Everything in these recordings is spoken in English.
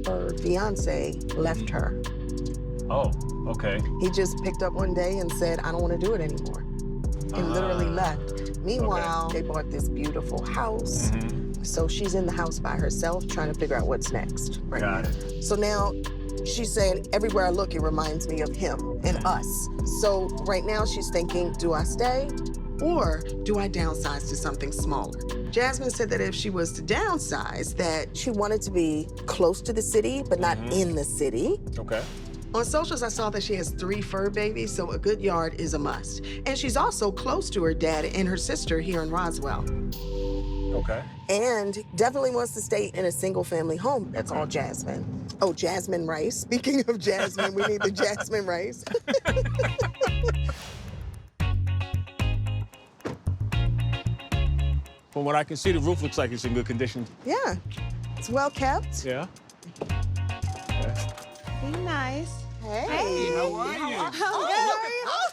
her fiance left her. Oh, okay. He just picked up one day and said, I don't want to do it anymore. And literally left. Meanwhile, they bought this beautiful house. So she's in the house by herself trying to figure out what's next. Right Got now. it. So now she's saying, everywhere I look, it reminds me of him and us. So right now she's thinking, do I stay or do I downsize to something smaller? Jasmine said that if she was to downsize, that she wanted to be close to the city, but not in the city. Okay. On socials, I saw that she has 3 fur babies, so a good yard is a must. And she's also close to her dad and her sister here in Roswell. Okay. And definitely wants to stay in a single-family home. That's all Jasmine. Oh, Jasmine rice. Speaking of Jasmine, we need the Jasmine rice. From what I can see, the roof looks like it's in good condition. Yeah, it's well kept. Yeah. Be nice. Hey. How are you?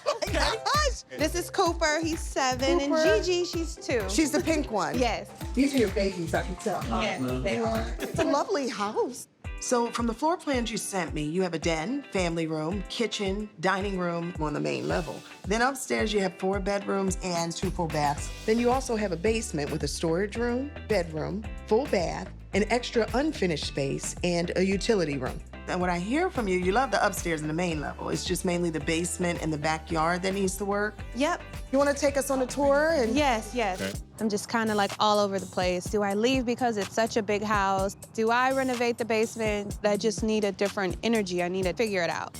Oh my gosh. This is Cooper, he's 7, Cooper. and Gigi, she's 2. She's the pink one. Yes. These are your babies, I can tell. Yes, they are. It's a lovely house. So from the floor plans you sent me, you have a den, family room, kitchen, dining room on the main level. Then upstairs you have 4 bedrooms and 2 full baths. Then you also have a basement with a storage room, bedroom, full bath, an extra unfinished space, and a utility room. And what I hear from you, you love the upstairs and the main level. It's just mainly the basement and the backyard that needs to work. Yep. You want to take us on a tour? And Yes. Okay. I'm just kind of like all over the place. Do I leave because it's such a big house? Do I renovate the basement? I just need a different energy. I need to figure it out.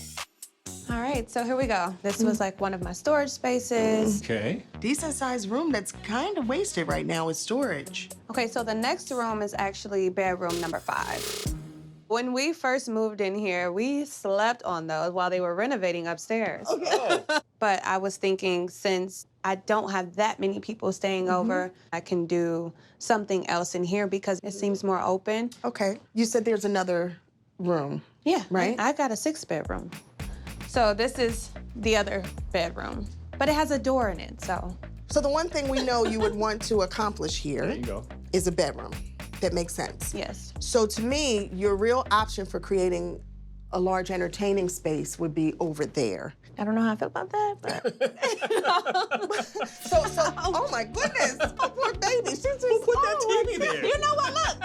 All right, so here we go. This was like one of my storage spaces. Okay. decent-sized room that's kind of wasted right now with storage. Okay, so the next room is actually bedroom number 5. When we first moved in here, we slept on those while they were renovating upstairs. Okay. But I was thinking, since I don't have that many people staying over, I can do something else in here because it seems more open. Okay. You said there's another room. Yeah, Right. I got a 6-bedroom. So this is the other bedroom, but it has a door in it, so. So the one thing we know you would want to accomplish There here you go. is a bedroom. That makes sense. Yes. So to me, your real option for creating a large entertaining space would be over there. I don't know how I feel about that, but. Oh my goodness, oh poor baby, she's just, Who put that TV there? You know what, look,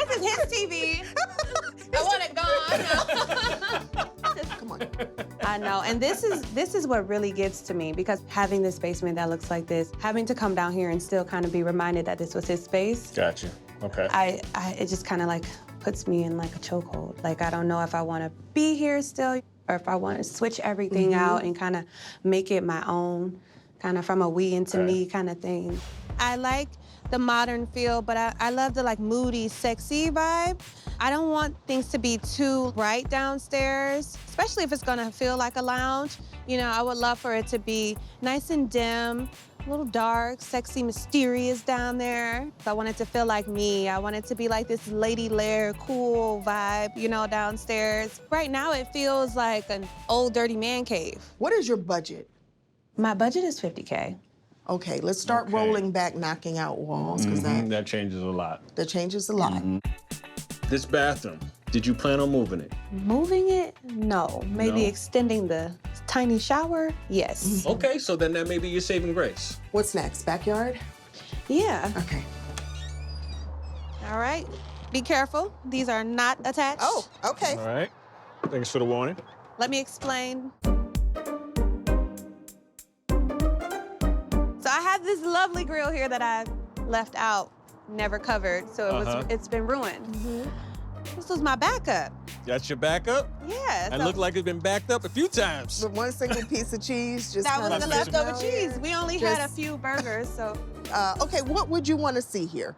this is his TV. I want it gone. Come on. I know, and this is what really gets to me, because having this basement that looks like this, having to come down here and still kind of be reminded that this was his space, Gotcha. Okay. it just kind of like puts me in like a chokehold. Like, I don't know if I want to be here still or if I want to switch everything out and kind of make it my own, kind of from a we into me kind of thing. I like the modern feel, but I love the like moody, sexy vibe. I don't want things to be too bright downstairs, especially if it's gonna feel like a lounge. You know, I would love for it to be nice and dim, a little dark, sexy, mysterious down there. I want it to feel like me. I want it to be like this Lady Lair, cool vibe, you know, downstairs. Right now, it feels like an old, dirty man cave. What is your budget? My budget is $50K. Okay, let's start rolling back, knocking out walls, because That changes a lot. that changes a lot. This bathroom, did you plan on moving it? Moving it? No. Maybe No. extending the tiny shower? Yes. Okay, so then that may be your saving grace. What's next, backyard? Yeah. Okay. All right. Be careful. These are not attached. Oh, okay. All right. Thanks for the warning. Let me explain. So I have this lovely grill here that I left out, never covered, so it's been ruined. This was my backup. That's your backup? Yeah. It so looked like it's been backed up a few times. With one single piece of cheese, just that kind was of the sitting leftover out cheese. here. We only had a Just- few burgers, so. Okay, what would you want to see here?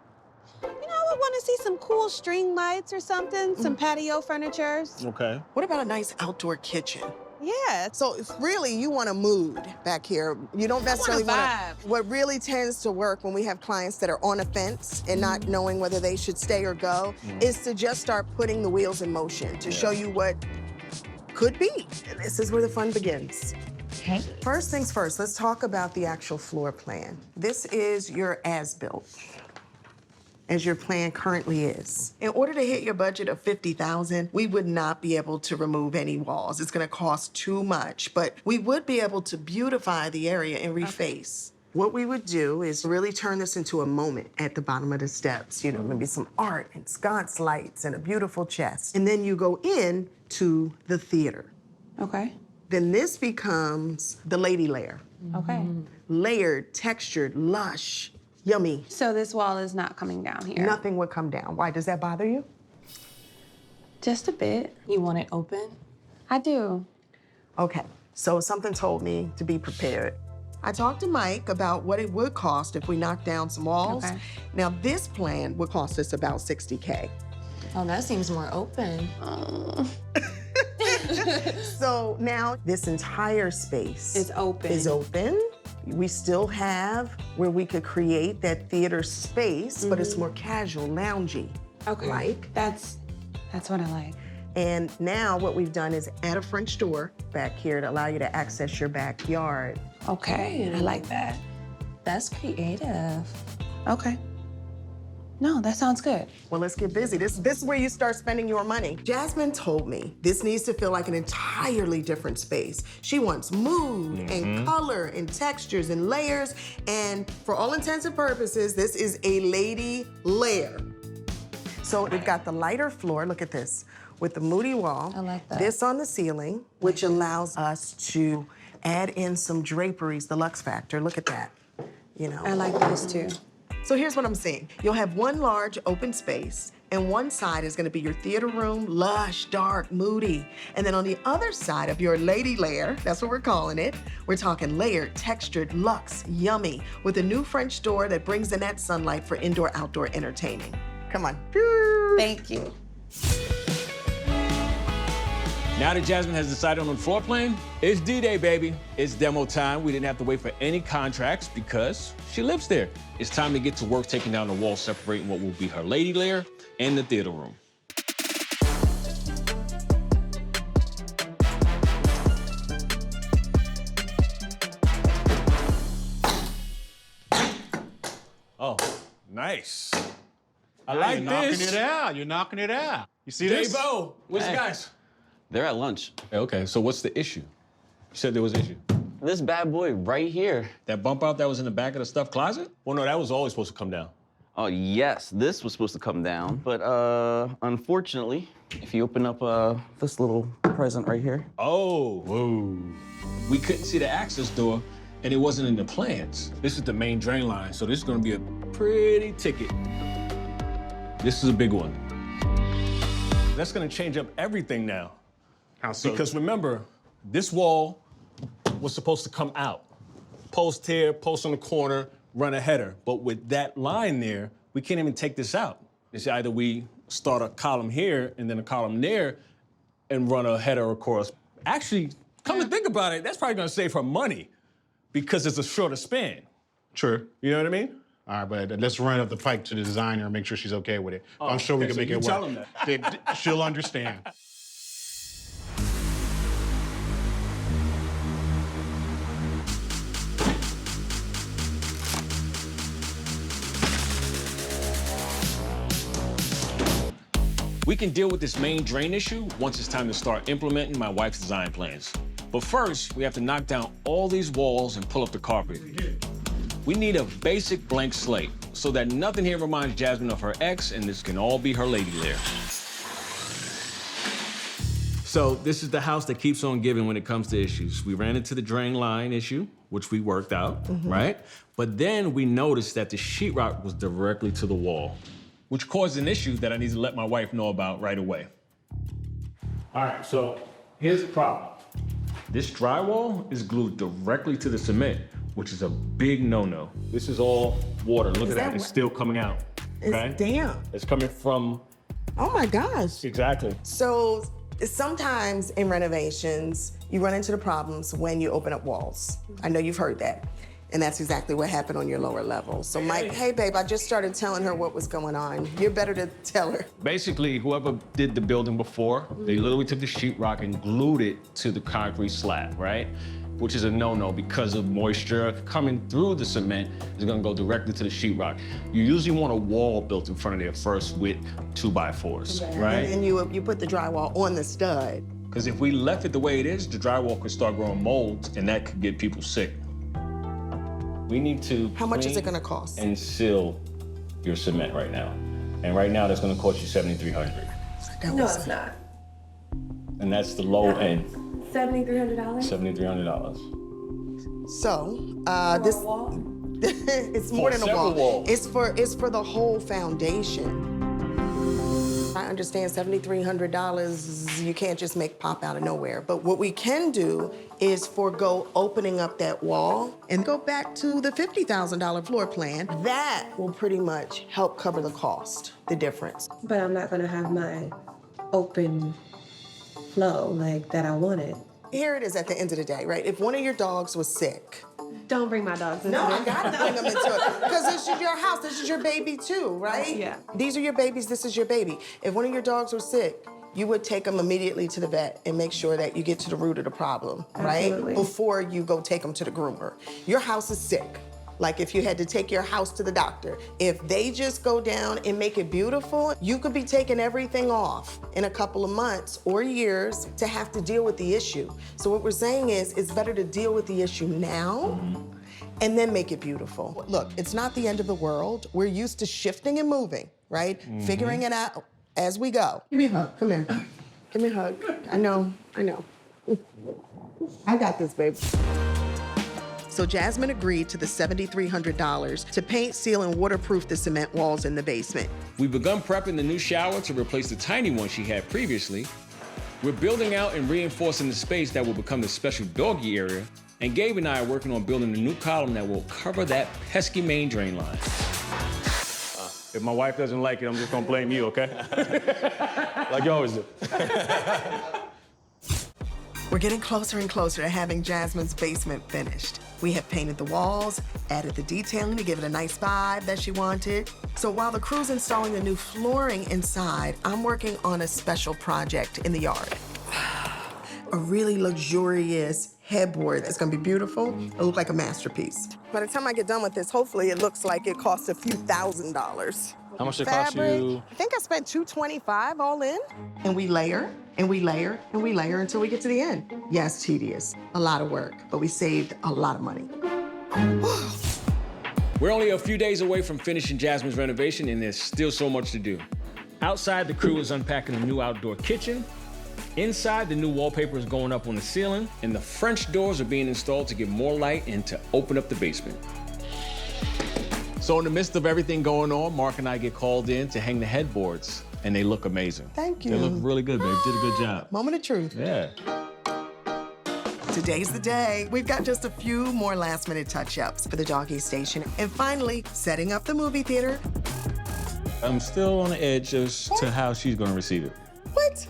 You know, I would want to see some cool string lights or something, some patio furniture. Okay. What about a nice outdoor kitchen? Yeah. So if really you want a mood back here. You don't necessarily want vibe. What really tends to work when we have clients that are on a fence and not knowing whether they should stay or go is to just start putting the wheels in motion to show you what could be. And this is where the fun begins. Okay. First things first, let's talk about the actual floor plan. This is your as-built. as your plan currently is. In order to hit your budget of $50,000, we would not be able to remove any walls. It's gonna cost too much, but we would be able to beautify the area and reface. What we would do is really turn this into a moment at the bottom of the steps. You know, maybe some art and sconce lights and a beautiful chest. And then you go in to the theater. Okay. Then this becomes the lady layer. Okay. Layered, textured, lush, yummy. So this wall is not coming down here? Nothing would come down. Why, does that bother you? Just a bit. You want it open? I do. Okay, so something told me to be prepared. I talked to Mike about what it would cost if we knocked down some walls. Okay. Now, this plan would cost us about $60K. Oh, that seems more open. So now this entire space It's open. is open. We still have where we could create that theater space, but it's more casual, loungy. Okay. Like. That's what I like. And now what we've done is add a French door back here to allow you to access your backyard. Okay, I like that. That's creative. Okay. No, that sounds good. Well, let's get busy. This is where you start spending your money. Jasmine told me this needs to feel like an entirely different space. She wants mood and color and textures and layers. And for all intents and purposes, this is a lady layer. So we've got the lighter floor, look at this, with the moody wall. I like that. This on the ceiling, which allows us to add in some draperies, the luxe factor. Look at that, you know. I like those too. So here's what I'm saying. You'll have one large open space, and one side is gonna be your theater room, lush, dark, moody. And then on the other side of your lady layer, that's what we're calling it, we're talking layered, textured, luxe, yummy, with a new French door that brings in that sunlight for indoor-outdoor entertaining. Come on. Thank you. Now that Jasmine has decided on the floor plan, it's D-Day, baby. It's demo time. We didn't have to wait for any contracts because she lives there. It's time to get to work taking down the wall separating what will be her lady layer and the theater room. Oh, nice. I like You're knocking this. it out. You're knocking it out. You see this? Dave-O, where's the Hey. guys? They're at lunch. Okay, so what's the issue? You said there was an issue. This bad boy right here. That bump out that was in the back of the stuffed closet? Well, no, that was always supposed to come down. Oh, yes, this was supposed to come down. But unfortunately, if you open up this little present right here. Oh. Whoa. We couldn't see the access door, and it wasn't in the plans. This is the main drain line, so this is gonna be a pretty ticket. This is a big one. That's gonna change up everything now. How so? Because remember, this wall was supposed to come out. Post here, post on the corner, run a header. But with that line there, we can't even take this out. It's either we start a column here and then a column there and run a header across. Actually, come to think about it, that's probably gonna save her money because it's a shorter span. True. You know what I mean? All right, but let's run up the pike to the designer and make sure she's okay with it. I'm sure we okay, can so make you it tell work. him That she'll understand. We can deal with this main drain issue once it's time to start implementing my wife's design plans. But first, we have to knock down all these walls and pull up the carpet. We need a basic blank slate so that nothing here reminds Jasmine of her ex, and this can all be her lady lair. So this is the house that keeps on giving when it comes to issues. We ran into the drain line issue, which we worked out, right? But then we noticed that the sheetrock was directly to the wall, which caused an issue that I need to let my wife know about right away. All right, so here's the problem. This drywall is glued directly to the cement, which is a big no-no. This is all water. Look at that that, it's wet? still coming out. Okay? It's damp. It's coming from, Oh my gosh. exactly. So sometimes in renovations, you run into the problems when you open up walls. I know you've heard that. And that's exactly what happened on your lower level. So Mike, hey babe, I just started telling her what was going on. You're better to tell her. Basically, whoever did the building before, they literally took the sheetrock and glued it to the concrete slab, right? which is a no-no because of moisture coming through the cement is gonna go directly to the sheetrock. You usually want a wall built in front of there first with 2x4s, right? And you put the drywall on the stud. Because if we left it the way it is, the drywall could start growing mold, and that could get people sick. We need to How much is clean it gonna cost? and seal your cement right now. And right now, that's gonna cost you $7,300. No, it's not. And that's the low end, $7,300? $7,300. So, this it's more than a several wall. walls. It's for the whole foundation. I understand $7,300 you can't just make pop out of nowhere. But what we can do is forego opening up that wall and go back to the $50,000 floor plan. That will pretty much help cover the cost, the difference. But I'm not gonna have my open flow like that I wanted. Here it is at the end of the day, right? If one of your dogs was sick, Don't bring my dogs into no, I it. gotta bring them into it. Because this is your house, this is your baby too, right? Yeah. These are your babies, this is your baby. If one of your dogs were sick, you would take them immediately to the vet and make sure that you get to the root of the problem, right? Absolutely. Before you go take them to the groomer. Your house is sick. Like if you had to take your house to the doctor, if they just go down and make it beautiful, you could be taking everything off in a couple of months or years to have to deal with the issue. So what we're saying is it's better to deal with the issue now and then make it beautiful. Look, it's not the end of the world. We're used to shifting and moving, right? Figuring it out as we go. Give me a hug, come here. Give me a hug. I know. I got this, babe. So Jasmine agreed to the $7,300 to paint, seal, and waterproof the cement walls in the basement. We've begun prepping the new shower to replace the tiny one she had previously. We're building out and reinforcing the space that will become the special doggy area. And Gabe and I are working on building a new column that will cover that pesky main drain line. If my wife doesn't like it, I'm just gonna blame you, okay? Like you always do. We're getting closer and closer to having Jasmine's basement finished. We have painted the walls, added the detailing to give it a nice vibe that she wanted. So while the crew's installing the new flooring inside, I'm working on a special project in the yard. A really luxurious headboard. It's gonna be beautiful. It'll look like a masterpiece. By the time I get done with this, hopefully it looks like it costs a few $1,000s. How much it cost you? I think I spent $225 all in. And we layer, and we layer, and we layer until we get to the end. Yes, tedious, a lot of work, but we saved a lot of money. We're only a few days away from finishing Jasmine's renovation, and there's still so much to do. Outside, the crew is unpacking a new outdoor kitchen. Inside, the new wallpaper is going up on the ceiling, and the French doors are being installed to get more light and to open up the basement. So in the midst of everything going on, Mark and I get called in to hang the headboards, and they look amazing. Thank you. They look really good, babe. Did a good job. Moment of truth. Yeah. Today's the day. We've got just a few more last-minute touch-ups for the doggy station. And finally, setting up the movie theater. I'm still on the edge as to how she's gonna receive it. What?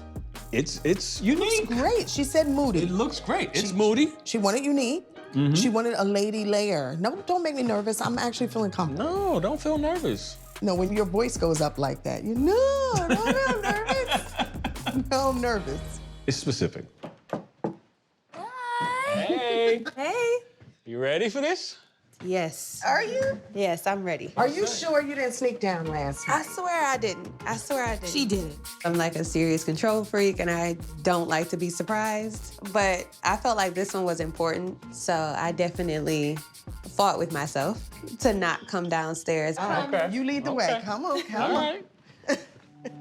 It's unique. Great. She said moody. It looks great. It's moody. She wanted unique. She wanted a lady layer. No, don't make me nervous. I'm actually feeling comfortable. No, don't feel nervous. No, when your voice goes up like that, don't feel nervous. No, I'm nervous. It's specific. Hey. Hey. You ready for this? Yes. Are you? Yes, I'm ready. Are you sure you didn't sneak down last I night? swear I didn't. I swear I didn't. She didn't. I'm like a serious control freak and I don't like to be surprised. But I felt like this one was important. So I definitely fought with myself to not come downstairs. Okay. You lead the way. Come on, come All on. right.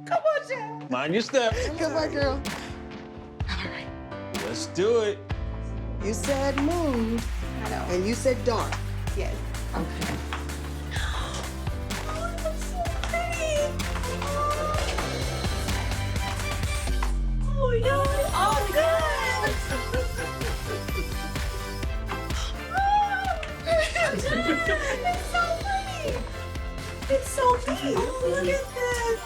Come on, Jen. Mind your step. Come on, girl. Let's do it. You said move, I know. and you said dark. Yes. Okay. It's so pretty. Look at this.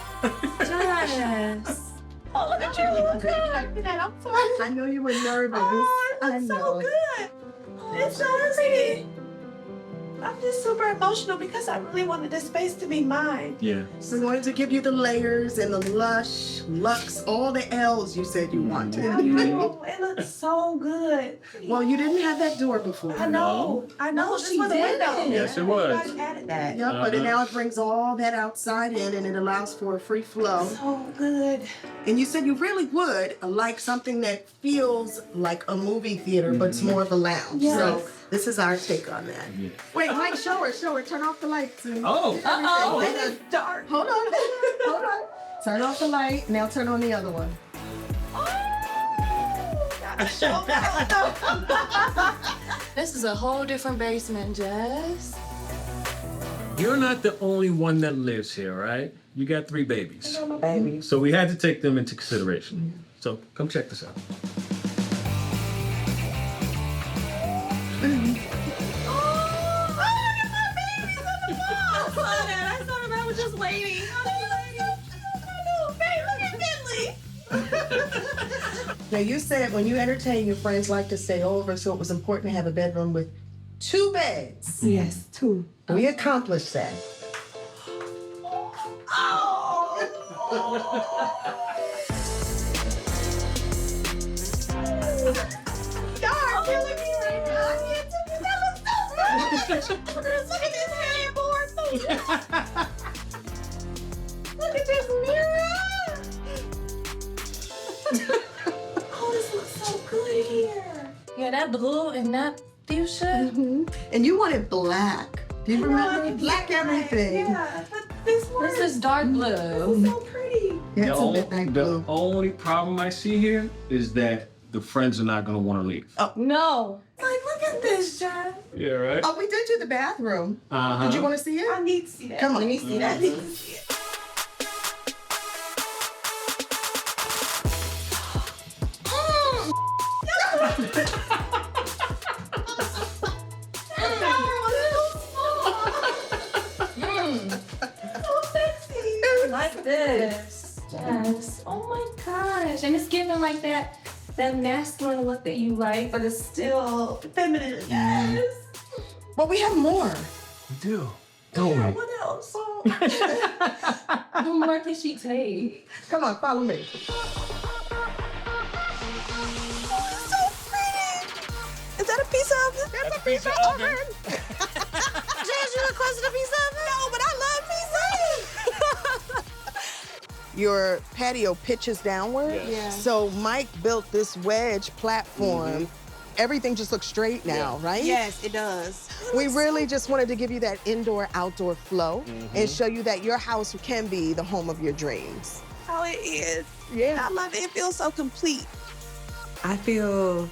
Yes. Oh, look at you. Look at that. I'm sorry. I know you were nervous. Oh, it I looks know. so good. It's so pretty. I'm just super emotional because I really wanted this space to be mine. Yeah. So we wanted to give you the layers and the lush, luxe, all the L's you said you wanted. Oh, it looks so good. Well, you didn't have that door before. I know. This was a window. Yes, it was. You guys added that. Yep, but now it brings all that outside in and it allows for a free flow. So good. And you said you really would like something that feels like a movie theater, but it's more of a lounge. Yes. So this is our take on that. Yeah. Wait, Mike, show her. Turn off the lights. Oh. Oh, Everything. it is dark. Hold on. Turn off the light. Now turn on the other one. This is a whole different basement, Jess. You're not the only one that lives here, right? You got 3 babies. Baby. So we had to take them into consideration. So come check this out. I thought I was just waiting. Now you said when you entertain your friends like to stay over, so it was important to have a bedroom with 2 beds. Yes, 2. We accomplished that. Y'all are killing me right now. I can't take it. That looks so good. Look at this headboard. Look at this mirror. Oh, this looks so good here. Yeah, that blue and that fuchsia. And you wanted black. Do you remember? Black everything. Yeah, but this one. This is dark blue. It's so pretty. Yeah, it's a midnight The blue. only problem I see here is that the friends are not going to want to leave. No. Like, look at this, John. Yeah, right? Oh, we did do the bathroom. Uh-huh. Did you want to see I it? need to see that. Come on. Let me see that. I need to see it. Like this. Yes. Oh my gosh. And it's giving like that masculine look that you like, but it's still feminine. Yes. But we have more. We do. Don't we? What else? What more can she take? Come on, follow me. Is that a piece of it? That's a piece of oven. Jazz, you requested a piece of it? No, but I love pizza. Your patio pitches downward. Yes. Yeah. So Mike built this wedge platform. Everything just looks straight now, right? Yes, it does. We really just wanted to give you that indoor-outdoor flow and show you that your house can be the home of your dreams. How it is. Yeah. I love it. It feels so complete. I feel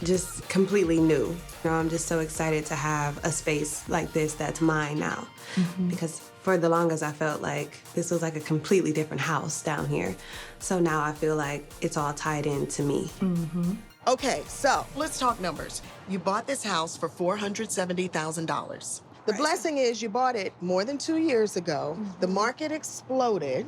just completely new. You know, I'm just so excited to have a space like this that's mine now. Because for the longest, I felt like this was like a completely different house down here. So now I feel like it's all tied into me. Okay, so let's talk numbers. You bought this house for $470,000. The blessing is you bought it more than 2 years ago. The market exploded.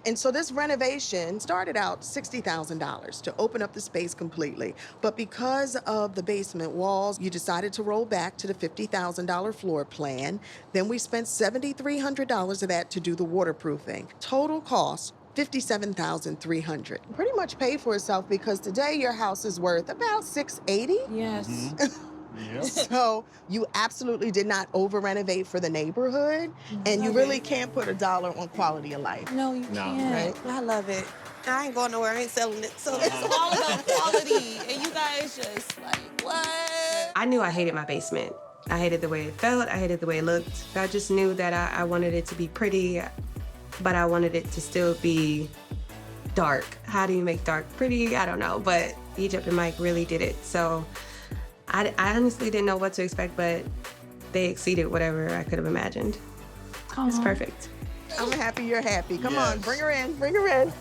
And so this renovation started out $60,000 to open up the space completely. But because of the basement walls, you decided to roll back to the $50,000 floor plan. Then we spent $7,300 of that to do the waterproofing. Total cost, $57,300. Pretty much paid for itself because today your house is worth about $680,000. Yes. So you absolutely did not over renovate for the neighborhood, and you really can't put a dollar on quality of life. No, you can't. Right? I love it. I ain't going nowhere. I ain't selling it. So it's all about quality. And you guys just like, what? I knew I hated my basement. I hated the way it felt. I hated the way it looked. I just knew that I wanted it to be pretty, but I wanted it to still be dark. How do you make dark pretty? I don't know. But Egypt and Mike really did it. So I honestly didn't know what to expect, but they exceeded whatever I could have imagined. It's perfect. I'm happy you're happy. Come on, Yes. bring her in, bring her in.